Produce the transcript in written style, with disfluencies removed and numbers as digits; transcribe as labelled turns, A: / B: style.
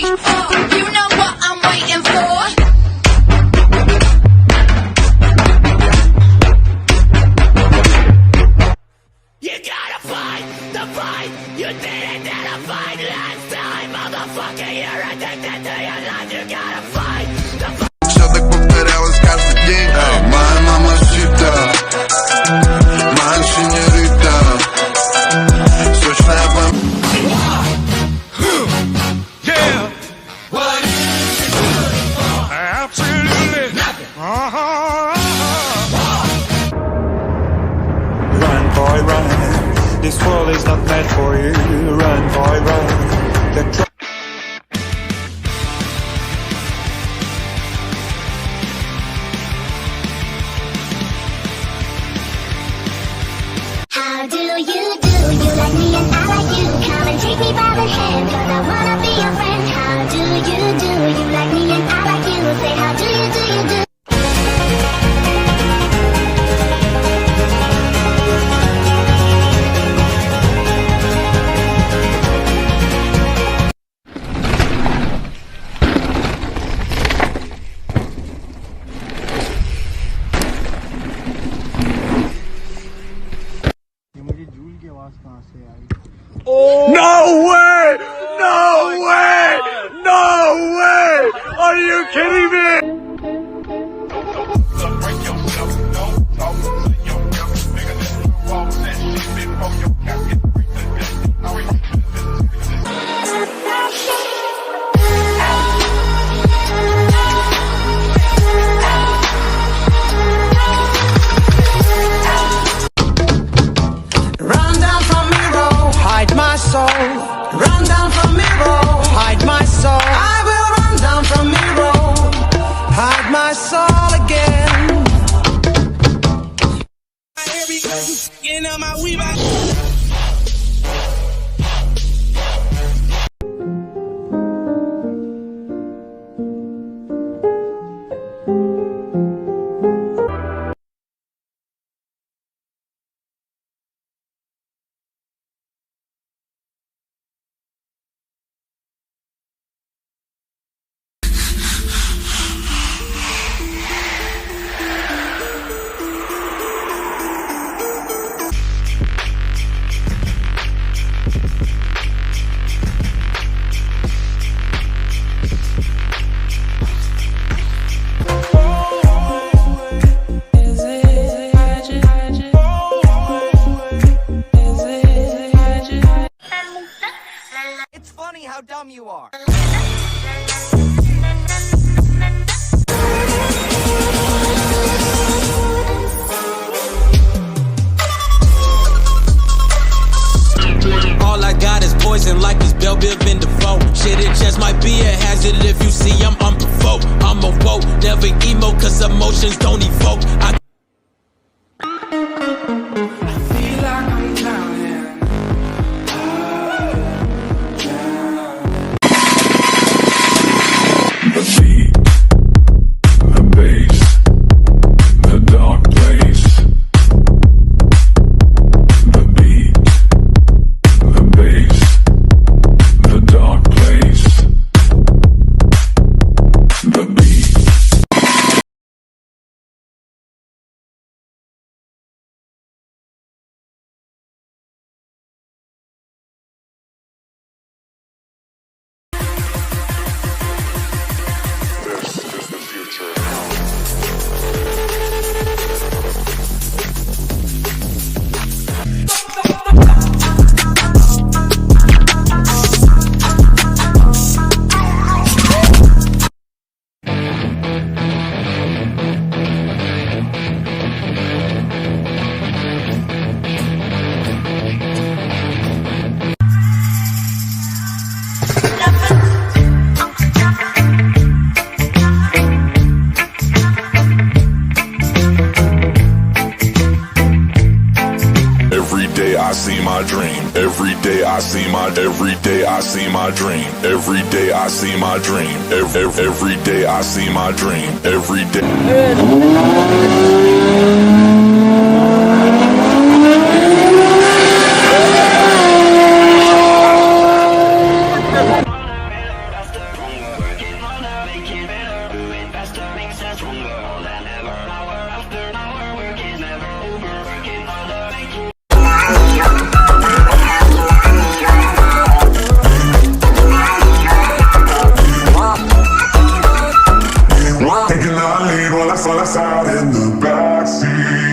A: 3, 4. You know what I'm waiting for. You gotta fight the fight. You didn't fight last time, motherfucker. You're addicted to your life. You gotta fight the fight.
B: Все так повторялось каждый день. Моя мама сита, моя синьорита, сочная бомба.
C: Yeah. What is it good for? Absolutely nothing.
D: Run, boy, run. This world is not meant for you. Run, boy, run.
E: How do you do? You like me and I like you. Come and take me by the hand, 'cause I wanna be your friend. How do you do? You like me and I like you. Say how do you do?
C: No way! No way! No way! Are you kidding me?
F: Run down from me, roll, hide my soul. Run down from me, roll, hide my soul. I will run down from me, roll, hide my soul again. You know my weave. It's funny how dumb you are.
G: All I got is poison like it's Bell Biv and Defoe. Shit, it just might be a hazard if you see I'm unprovoked. I'm a woke, never emo, cause emotions don't evoke. I
F: Feel like I'm drowning.
B: The beat, the bass, the dark place. The beat, the bass, the dark place. The beat. This is the future. Every day I see my dream. Every day I see my. Every day I see my dream. Every day I see my dream. Every day I see my dream. Every day. while I fall us out in the backseat.